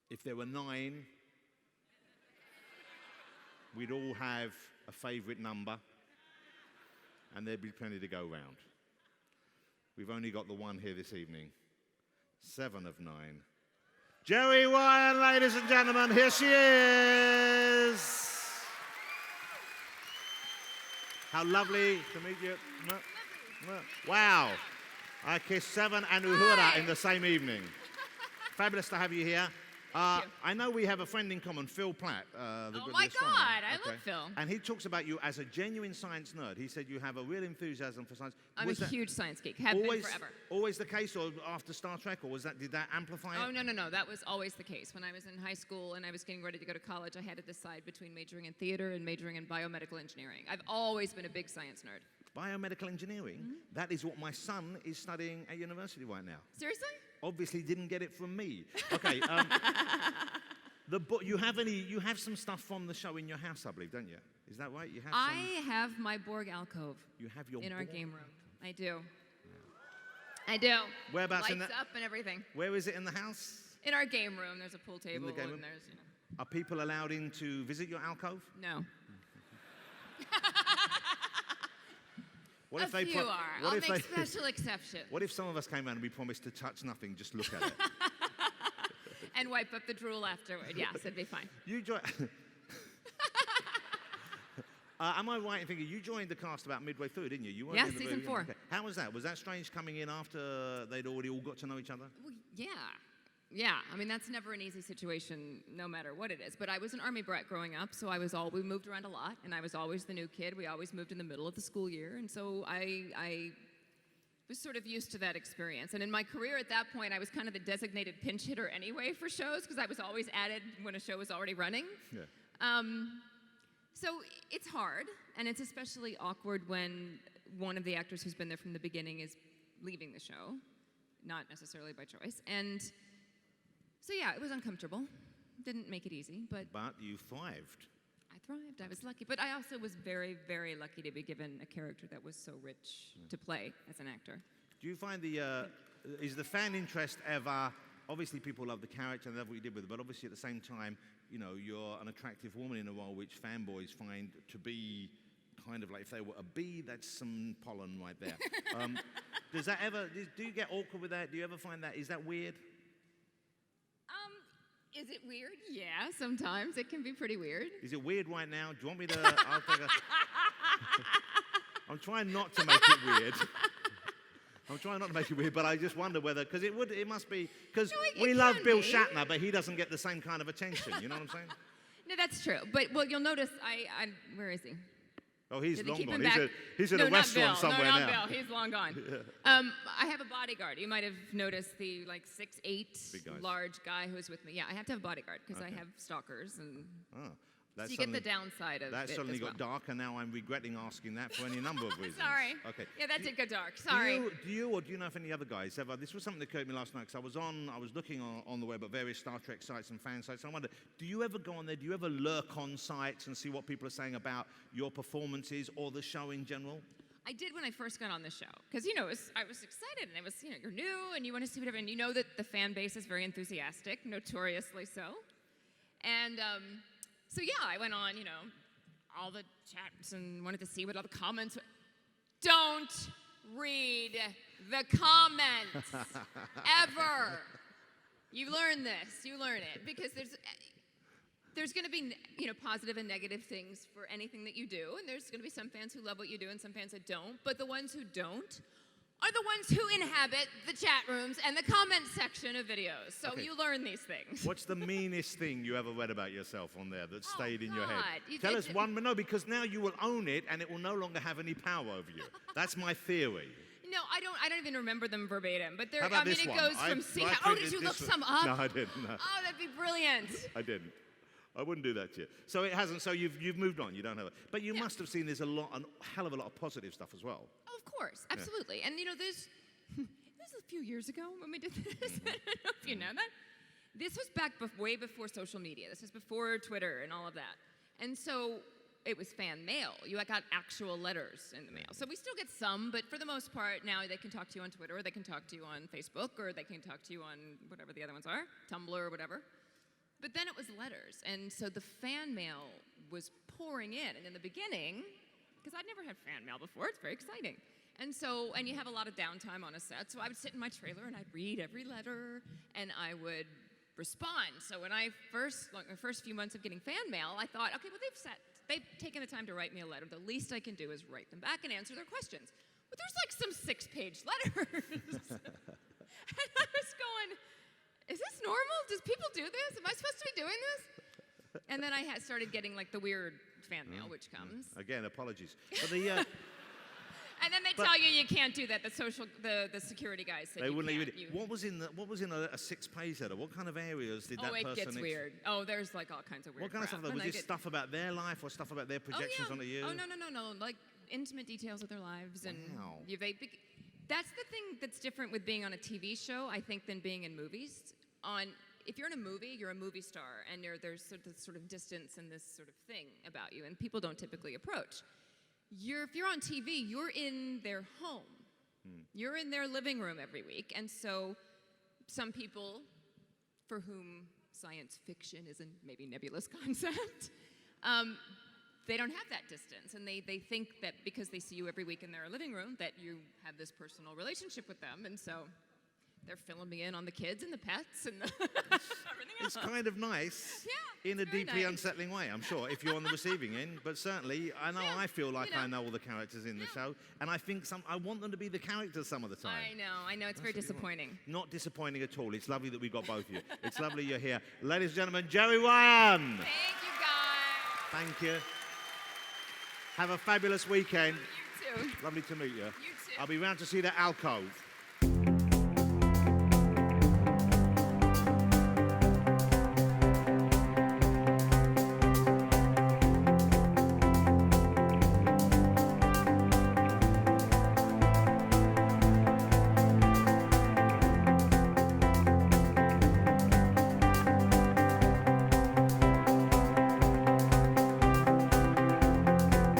If there were 9, we'd all have a favourite number, and there'd be plenty to go round. We've only got the one here this evening. 7 of 9. Jeri Wyan, ladies and gentlemen, here she is. How lovely to meet you. Wow. I kissed 7 and Uhura in the same evening. Fabulous to have you here. I know we have a friend in common, Phil Platt. Oh my God, I love Phil. And he talks about you as a genuine science nerd. He said you have a real enthusiasm for science. I'm a huge science geek, have been forever. Always the case, or after Star Trek, or did that amplify it? Oh, no, that was always the case. When I was in high school and I was getting ready to go to college, I had to decide between majoring in theater and majoring in biomedical engineering. I've always been a big science nerd. Biomedical engineering? Mm-hmm. That is what my son is studying at university right now. Seriously? Obviously didn't get it from me. Okay. You have some stuff from the show in your house, I believe, don't you? Is that right? I have my Borg alcove. You have your in our Borg game room. alcove. I do. Yeah. I do. Whereabouts Lights up and everything. Where is it in the house? In our game room. There's a pool table. In the game room? And there's, Are people allowed in to visit your alcove? No. What if a few are. I'll make special exceptions. What if some of us came around and we promised to touch nothing, just look at it? And wipe up the drool afterward. Yes, it'd be fine. You joined. Am I right in thinking you joined the cast about midway through, didn't you? You weren't yes, in the season 4. Okay. How was that? Was that strange coming in after they'd already all got to know each other? Well, yeah. Yeah, I mean, that's never an easy situation, no matter what it is. But I was an Army brat growing up, so we moved around a lot, and I was always the new kid. We always moved in the middle of the school year, and so I was sort of used to that experience. And in my career at that point, I was kind of the designated pinch hitter anyway for shows, because I was always added when a show was already running. Yeah. So it's hard, and it's especially awkward when one of the actors who's been there from the beginning is leaving the show, not necessarily by choice. And so yeah, it was uncomfortable. Didn't make it easy, but you thrived. I thrived. I was lucky. But I also was very, very lucky to be given a character that was so rich to play as an actor. Do you find is the fan interest ever, obviously people love the character and love what you did with it, but obviously at the same time, you know, you're an attractive woman in a role which fanboys find to be kind of like, if they were a bee, that's some pollen right there. Does that ever, do you get awkward with that? Do you ever find that, is that weird? Is it weird? Yeah, sometimes. It can be pretty weird. Is it weird right now? Do you want me to... I'm trying not to make it weird. I'm trying not to make it weird, but I just wonder whether... Because it must be... Because we love Bill Shatner, but he doesn't get the same kind of attention. You know what I'm saying? No, that's true. But, well, you'll notice where is he? Oh, he's long gone. Back? He's in a restaurant somewhere now. No, not Bill. He's long gone. Yeah. I have a bodyguard. You might have noticed the 6'8" large guy who's with me. Yeah, I have to have a bodyguard because I have stalkers, and so you get the downside of it. That suddenly got dark, and now I'm regretting asking that for any number of reasons. Sorry. Okay. Yeah, that did go dark. Sorry. Do you know if any other guys ever? This was something that occurred to me last night because I was looking on the web at various Star Trek sites and fan sites. And I wonder, do you ever go on there? Do you ever lurk on sites and see what people are saying about your performances or the show in general? I did when I first got on the show because I was excited, and it was you're new and you want to see whatever, and you know that the fan base is very enthusiastic, notoriously so, and. So yeah, I went on, all the chats and wanted to see what all the comments were. Don't read the comments, ever. You learn this, you learn it, because there's going to be, positive and negative things for anything that you do, and there's going to be some fans who love what you do and some fans that don't, but the ones who don't are the ones who inhabit the chat rooms and the comment section of videos. So you learn these things. What's the meanest thing you ever read about yourself on there that stayed in your head? You Tell us one, no, because now you will own it and it will no longer have any power over you. That's my theory. No, I don't even remember them verbatim. But How about this it one? goes from seeing. Oh, did you look some up? No, I didn't. No. Oh, that'd be brilliant. I didn't. I wouldn't do that to you. So it hasn't. So you've moved on. You don't have it. But you must have seen there's a hell of a lot of positive stuff as well. Oh, of course, absolutely. And there's a few years ago when we did this. I don't know if you know that. This was back way before social media. This was before Twitter and all of that. And so it was fan mail. You got actual letters in the mail. So we still get some, but for the most part, now they can talk to you on Twitter, or they can talk to you on Facebook, or they can talk to you on whatever the other ones are, Tumblr or whatever. But then it was letters, and so the fan mail was pouring in. And in the beginning, because I'd never had fan mail before, it's very exciting. And you have a lot of downtime on a set, so I would sit in my trailer and I'd read every letter, and I would respond. So when the first few months of getting fan mail, I thought, okay, well, they've taken the time to write me a letter. The least I can do is write them back and answer their questions. But there's like some 6-page letters. And I was going, is this normal? Does people do this? Am I supposed to be doing this? And then I started getting like the weird fan mail, which comes. Again, apologies. But the, and then they tell you can't do that. The security guys said they you wouldn't can't. let you. What was in a 6-page letter? What kind of areas did that person? Oh, it gets weird. Oh, there's like all kinds of weird. What kind of stuff? Was it stuff about their life or stuff about their projections onto you? Oh no. Like intimate details of their lives, and that's the thing that's different with being on a TV show, I think, than being in movies. If you're in a movie, you're a movie star, and there's sort of distance and this sort of thing about you, and people don't typically approach. If you're on TV, you're in their home. You're in their living room every week, and so some people for whom science fiction is a maybe nebulous concept, they don't have that distance, and they think that because they see you every week in their living room that you have this personal relationship with them, and so they're filling me in on the kids and the pets and everything else. It's kind of nice, yeah, in a deeply nice. Unsettling way, I'm sure, if you're on the receiving end. But certainly, I know I feel like I know all the characters in the show, and I think I want them to be the characters some of the time. I know, it's very disappointing. Not disappointing at all. It's lovely that we got both of you. It's lovely you're here. Ladies and gentlemen, Jeri Ryan. Thank you, guys. Thank you. Have a fabulous weekend. You too. Lovely to meet you. You too. I'll be round to see that alcove.